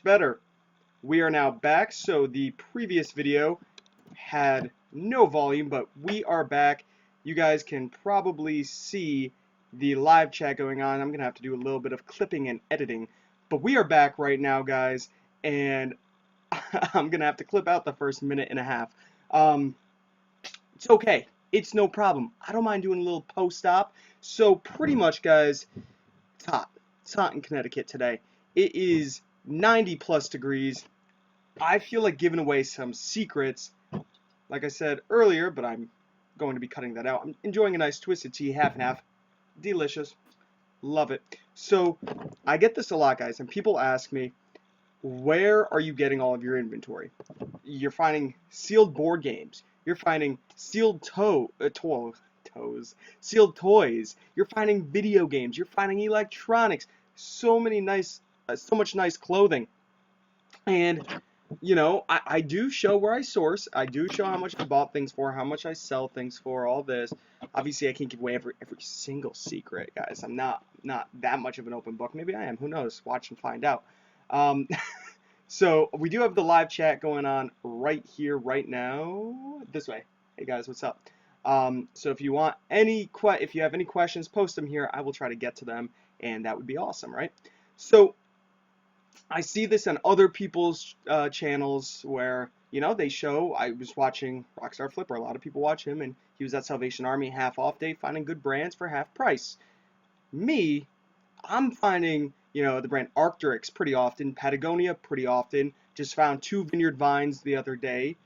Better. We are now back. So the previous video had no volume, but we are back. You guys can probably see the live chat going on. I'm gonna have to do a little bit of clipping and editing, but we are back right now, guys, and I'm gonna have to clip out the first minute and a half. Um, it's okay. It's no problem. I don't mind doing a little post-op. So pretty much, guys, it's hot. It's hot in Connecticut today. It is 90 plus degrees. I feel like giving away some secrets, like I said earlier, but I'm going to be cutting that out. I'm enjoying a nice twisted tea, half and half. Delicious. Love it. So, I get this a lot, guys, and people ask me, where are you getting all of your inventory? You're finding sealed board games. You're finding sealed toys. You're finding video games. You're finding electronics. So much nice clothing. And I do show where I source. I do show how much I bought things for, how much I sell things for, all this. Obviously, I can't give away every single secret, guys. I'm not that much of an open book. Maybe I am. Who knows? Watch and find out. Um, so we do have the live chat going on right here, right now. This way. Hey guys, what's up? So if you want if you have any questions, post them here. I will try to get to them, and that would be awesome, right? So I see this on other people's channels where, they show. I was watching Rockstar Flipper. A lot of people watch him, and he was at Salvation Army half off day finding good brands for half price. Me, I'm finding, the brand Arc'teryx pretty often, Patagonia pretty often. Just found 2 Vineyard Vines the other day,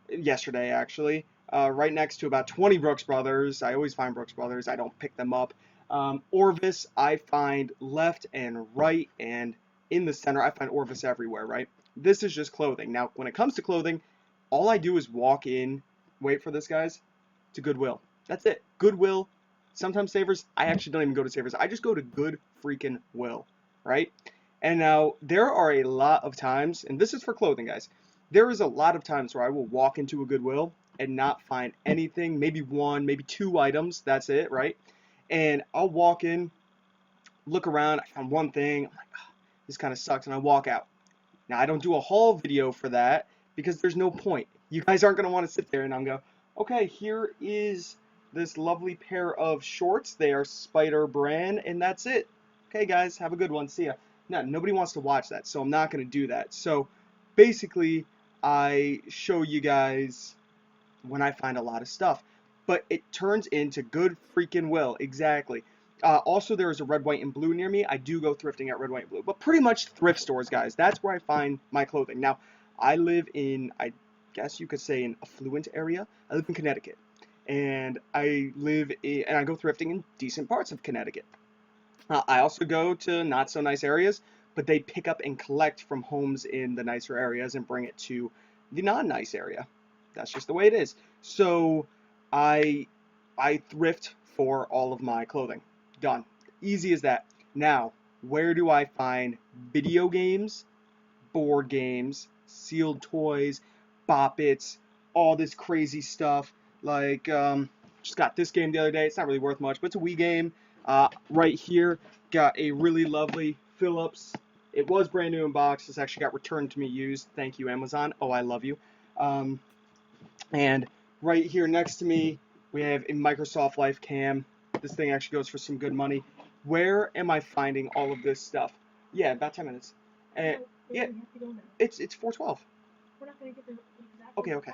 yesterday actually, right next to about 20 Brooks Brothers. I always find Brooks Brothers. I don't pick them up. Orvis, I find left and right, and in the center. I find Orvis everywhere, right? This is just clothing. Now, when it comes to clothing, all I do is walk in, wait for this, guys, to Goodwill. That's it. Goodwill. Sometimes Savers. I actually don't even go to Savers. I just go to Good freaking Will, right? And now, there are a lot of times, and this is for clothing, guys. There is a lot of times where I will walk into a Goodwill and not find anything, maybe 1, maybe 2 items, that's it, right? And I'll walk in, look around, I found one thing, I'm like, oh, this kind of sucks, and I walk out. Now, I don't do a haul video for that because there's no point. You guys aren't going to want to sit there and I'm go, okay, here is this lovely pair of shorts. They are Spider brand, and that's it. Okay, guys, have a good one. See ya. No, nobody wants to watch that, so I'm not going to do that. So, basically, I show you guys when I find a lot of stuff. But it turns into Good freaking Will. Exactly. Also, there is a red, white, and blue near me. I do go thrifting at red, white, and blue. But pretty much thrift stores, guys. That's where I find my clothing. Now, I live in, I guess you could say, an affluent area. I live in Connecticut. And I go thrifting in decent parts of Connecticut. I also go to not so nice areas, but they pick up and collect from homes in the nicer areas and bring it to the non-nice area. That's just the way it is. So I thrift for all of my clothing. Done. Easy as that. Now, where do I find video games, board games, sealed toys, bop-its, all this crazy stuff? Like, just got this game the other day. It's not really worth much, but it's a Wii game. Right here, got a really lovely Philips. It was brand new in box. This actually got returned to me used. Thank you, Amazon. Oh, I love you. And right here next to me, we have a Microsoft Life Cam. This thing actually goes for some good money. Where am I finding all of this stuff? Yeah, about 10 minutes. Yeah, it's 4:12. We're not gonna get there exactly. Okay.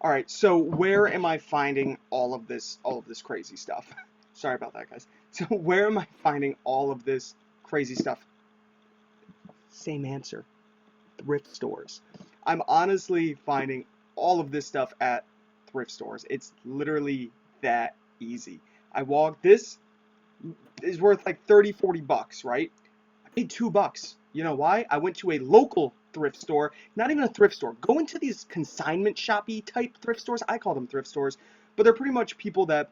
All right. So where am I finding all of this crazy stuff? Sorry about that, guys. So where am I finding all of this crazy stuff? Same answer. Thrift stores. I'm honestly finding all of this stuff at thrift stores. It's literally that easy. This is worth like 30, 40 bucks, right? I paid $2. You know why? I went to a local thrift store, not even a thrift store. Go into these consignment shoppy type thrift stores. I call them thrift stores, but they're pretty much people that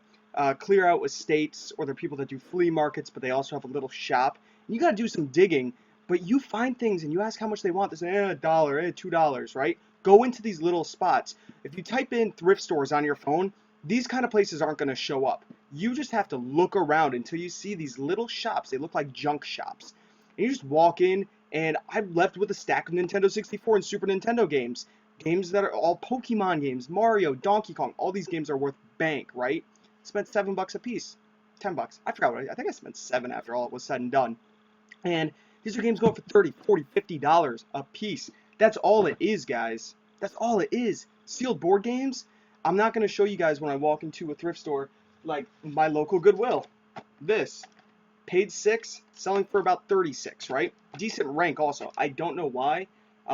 clear out estates, or they're people that do flea markets, but they also have a little shop. And you got to do some digging, but you find things and you ask how much they want. They say, $1, $2, right? Go into these little spots. If you type in thrift stores on your phone, these kind of places aren't going to show up. You just have to look around until you see these little shops. They look like junk shops. And you just walk in And I'm left with a stack of Nintendo 64 and Super Nintendo games. Games that are all Pokemon games, Mario, Donkey Kong. All these games are worth bank, right? Spent $7 a piece. $10. I forgot what I think I spent 7 after all it was said and done. And these are games going for 30, 40, $50 a piece. That's all it is, guys. That's all it is. Sealed board games. I'm not going to show you guys when I walk into a thrift store like my local Goodwill. This. Paid 6, selling for about 36, right? Decent rank also. I don't know why.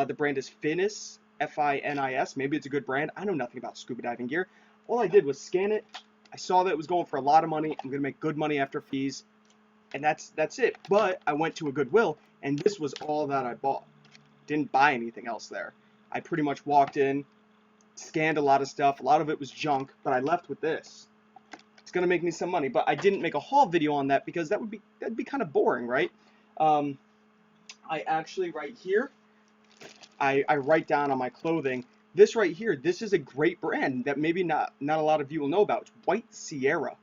The brand is Finis, Finis. Maybe it's a good brand. I know nothing about scuba diving gear. All I did was scan it. I saw that it was going for a lot of money. I'm going to make good money after fees. And that's it. But I went to a Goodwill, and this was all that I bought. Didn't buy anything else there. I pretty much walked in, scanned a lot of stuff. A lot of it was junk, but I left with this. It's gonna make me some money, but I didn't make a haul video on that because that'd be kind of boring, right? I actually right here, I write down on my clothing. This right here, this is a great brand that maybe not a lot of you will know about. It's White Sierra.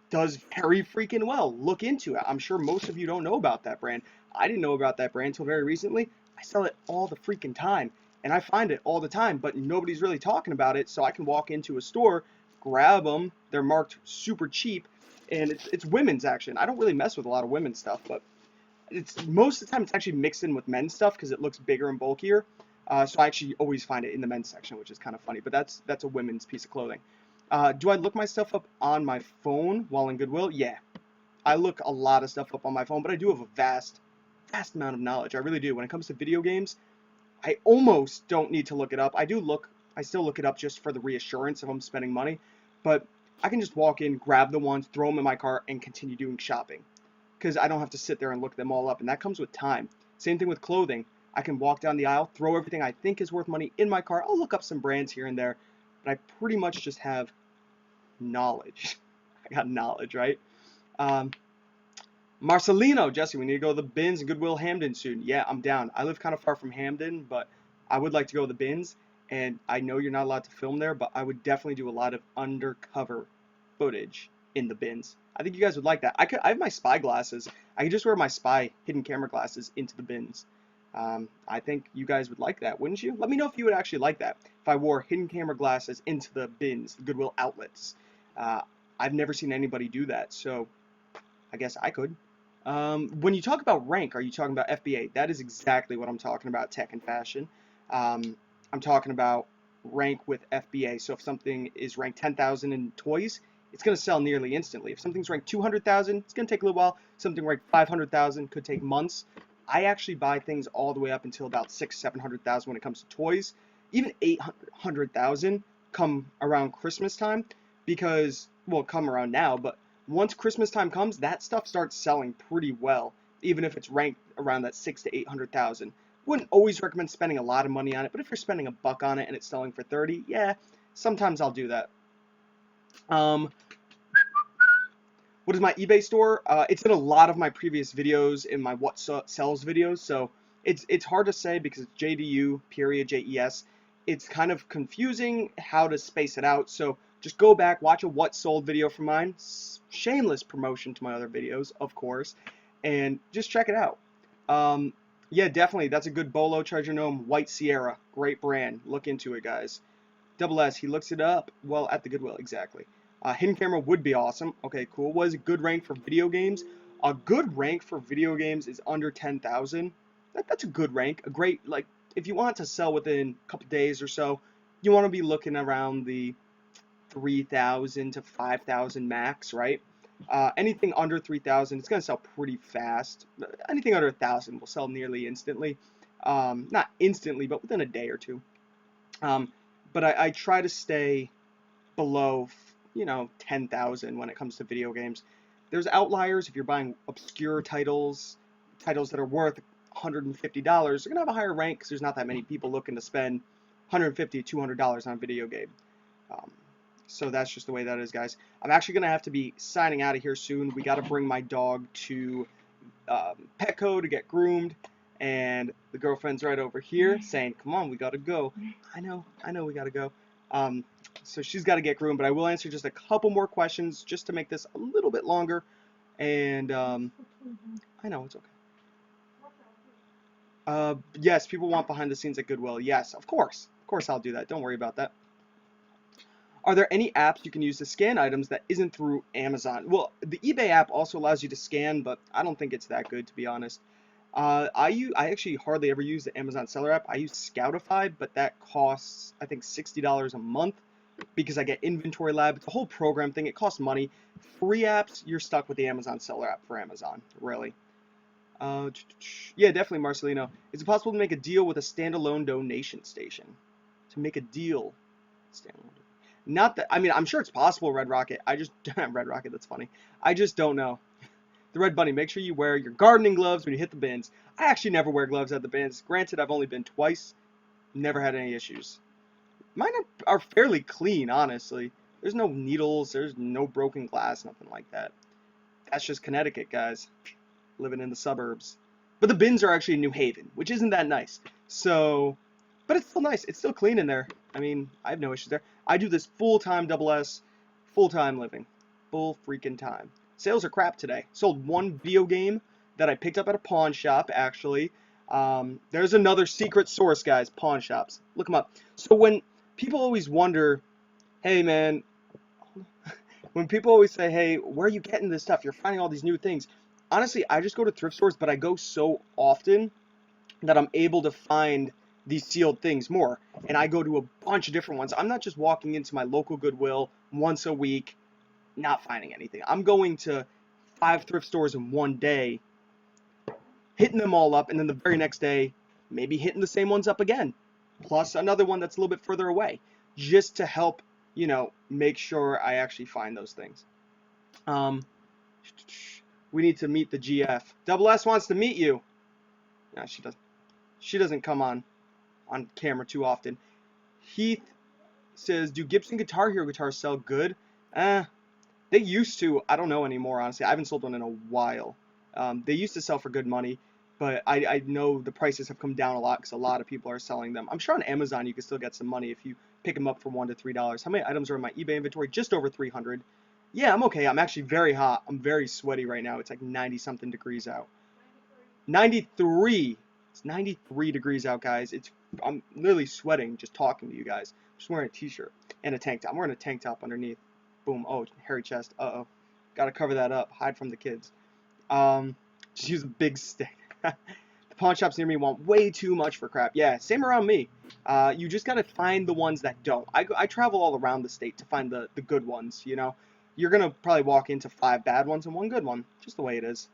Does very freaking well. Look into it. I'm sure most of you don't know about that brand. I didn't know about that brand until very recently. I sell it all the freaking time, and I find it all the time, but nobody's really talking about it, so I can walk into a store, grab them. They're marked super cheap, and it's women's action. I don't really mess with a lot of women's stuff, but it's most of the time it's actually mixed in with men's stuff because it looks bigger and bulkier. So I actually always find it in the men's section, which is kind of funny, but that's a women's piece of clothing. Do I look my stuff up on my phone while in Goodwill? Yeah. I look a lot of stuff up on my phone, but I do have a vast amount of knowledge. I really do. When it comes to video games, I almost don't need to look it up. I still look it up just for the reassurance if I'm spending money, but I can just walk in, grab the ones, throw them in my cart, and continue doing shopping. Because I don't have to sit there and look them all up, and that comes with time. Same thing with clothing. I can walk down the aisle, throw everything I think is worth money in my cart. I'll look up some brands here and there, but I pretty much just have knowledge. I got knowledge, right? Marcelino, Jesse, we need to go to the bins and Goodwill Hamden soon. Yeah, I'm down. I live kind of far from Hamden, but I would like to go to the bins, and I know you're not allowed to film there, but I would definitely do a lot of undercover footage in the bins. I think you guys would like that. I have my spy glasses. I could just wear my spy hidden camera glasses into the bins. I think you guys would like that, wouldn't you? Let me know if you would actually like that. If I wore hidden camera glasses into the bins, the Goodwill outlets. I've never seen anybody do that, so I guess I could. When you talk about rank, are you talking about FBA? That is exactly what I'm talking about, tech and fashion. I'm talking about rank with FBA. So if something is ranked 10,000 in toys, it's going to sell nearly instantly. If something's ranked 200,000, it's going to take a little while. Something ranked 500,000 could take months. I actually buy things all the way up until about 700,000 when it comes to toys. Even 800,000 come around Christmas time because, well, come around now, but once Christmas time comes, that stuff starts selling pretty well, even if it's ranked around that 600,000 to 800,000. Wouldn't always recommend spending a lot of money on it, but if you're spending $1 on it and it's selling for 30, yeah, sometimes I'll do that. What is my eBay store? It's in a lot of my previous videos, in my what sells videos, so it's hard to say because it's JDU, period, JES. It's kind of confusing how to space it out, so just go back, watch a what sold video from mine, shameless promotion to my other videos, of course, and just check it out. Yeah, definitely, that's a good Bolo Treasure Gnome, White Sierra, great brand, look into it, guys. Double S, he looks it up, well, at the Goodwill, exactly. Hidden camera would be awesome. Okay, cool. What is a good rank for video games? A good rank for video games is under 10,000. That's a good rank. A great, like, if you want to sell within a couple days or so, you want to be looking around the 3,000 to 5,000 max, right? Anything under 3,000, it's going to sell pretty fast. Anything under 1,000 will sell nearly instantly. Not instantly, but within a day or two. But I try to stay below 10,000 when it comes to video games. There's outliers if you're buying obscure titles that are worth $150. They're gonna have a higher rank because there's not that many people looking to spend $150, $200 on a video game. So that's just the way that is, guys. I'm actually gonna have to be signing out of here soon. We gotta bring my dog to Petco to get groomed, and the girlfriend's right over here saying, "Come on, we gotta go." I know, we gotta go. So she's got to get groomed, but I will answer just a couple more questions just to make this a little bit longer. And I know, it's okay. Yes, people want behind the scenes at Goodwill. Yes, of course. Of course I'll do that. Don't worry about that. Are there any apps you can use to scan items that isn't through Amazon? Well, the eBay app also allows you to scan, but I don't think it's that good, to be honest. I actually hardly ever use the Amazon seller app. I use Scoutify, but that costs I think $60 a month because I get Inventory Lab. It's a whole program thing. It costs money. Free apps, you're stuck with the Amazon seller app for Amazon, really. Yeah, definitely, Marcelino. Is it possible to make a deal with a standalone donation station? To make a deal, standalone. Not that, I mean, I'm sure it's possible, Red Rocket. I just, Red Rocket, that's funny. I just don't know. The Red Bunny, make sure you wear your gardening gloves when you hit the bins. I actually never wear gloves at the bins. Granted, I've only been twice. Never had any issues. Mine are fairly clean, honestly. There's no needles, there's no broken glass, nothing like that. That's just Connecticut, guys. Living in the suburbs. But the bins are actually in New Haven, which isn't that nice. So, but it's still nice. It's still clean in there. I mean, I have no issues there. I do this full-time double S, full-time living. Full freaking time. Sales are crap today. Sold one video game that I picked up at a pawn shop, actually. There's another secret source, guys, pawn shops. Look them up. So when people always wonder, hey, man, when people always say, hey, where are you getting this stuff? You're finding all these new things. Honestly, I just go to thrift stores, but I go so often that I'm able to find these sealed things more. And I go to a bunch of different ones. I'm not just walking into my local Goodwill once a week, not finding anything. I'm going to 5 thrift stores in one day, hitting them all up, and then the very next day, maybe hitting the same ones up again. Plus another one that's a little bit further away, just to help, make sure I actually find those things. We need to meet the GF. Double S wants to meet you. No, she doesn't. She doesn't come on camera too often. Heath says, do Gibson Guitar Hero guitars sell good? They used to. I don't know anymore, honestly. I haven't sold one in a while. They used to sell for good money, but I know the prices have come down a lot because a lot of people are selling them. I'm sure on Amazon you can still get some money if you pick them up for $1 to $3. How many items are in my eBay inventory? Just over 300. Yeah, I'm okay. I'm actually very hot. I'm very sweaty right now. It's like 90-something degrees out. 93. It's 93 degrees out, guys. I'm literally sweating just talking to you guys. I'm just wearing a t-shirt and a tank top. I'm wearing a tank top underneath. Boom. Oh, hairy chest. Uh-oh. Gotta cover that up. Hide from the kids. Just use a big stick. The pawn shops near me want way too much for crap. Yeah, same around me. You just gotta find the ones that don't. I travel all around the state to find the good ones, You're gonna probably walk into 5 bad ones and 1 good one. Just the way it is.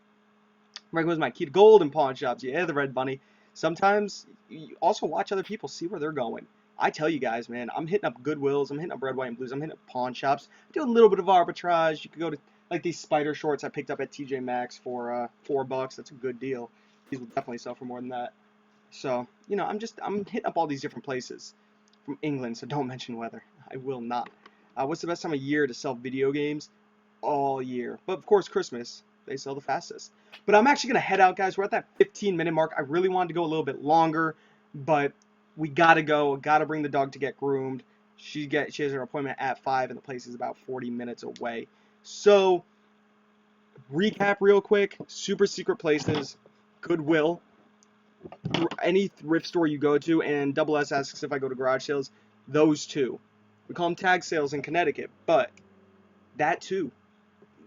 Right goes my key to gold and pawn shops. Yeah, the Red Bunny. Sometimes you also watch other people, see where they're going. I tell you guys, man, I'm hitting up Goodwills, I'm hitting up Red, White, and Blues, I'm hitting up pawn shops. I do a little bit of arbitrage. You could go to like these spider shorts I picked up at TJ Maxx for $4. That's a good deal. These will definitely sell for more than that. So, I'm hitting up all these different places from England, so don't mention weather. I will not. What's the best time of year to sell video games? All year. But of course, Christmas. They sell the fastest. But I'm actually going to head out, guys. We're at that 15-minute mark. I really wanted to go a little bit longer, but we got to go. Got to bring the dog to get groomed. She has her appointment at 5, and the place is about 40 minutes away. So, recap real quick. Super secret places. Goodwill. Any thrift store you go to, and Double S asks if I go to garage sales. Those two. We call them tag sales in Connecticut, but that too.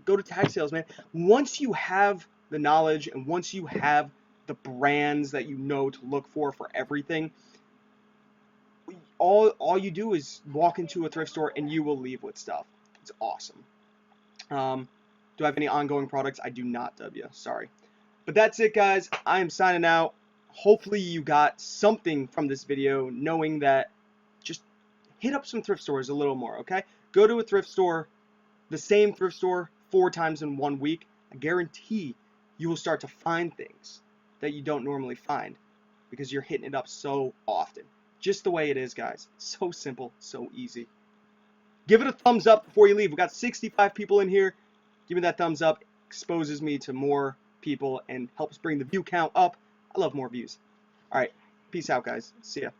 Go to tag sales, man. Once you have the knowledge and once you have the brands that you know to look for everything, all you do is walk into a thrift store and you will leave with stuff. It's awesome. Do I have any ongoing products? I do not, W. Sorry. But that's it, guys. I am signing out. Hopefully you got something from this video, knowing that just hit up some thrift stores a little more, okay? Go to a thrift store, the same thrift store, 4 times in 1 week. I guarantee you will start to find things that you don't normally find because you're hitting it up so often. Just the way it is, guys. So simple, so easy. Give it a thumbs up before you leave. We got 65 people in here. Give me that thumbs up. Exposes me to more people and helps bring the view count up. I love more views. All right. Peace out, guys. See ya.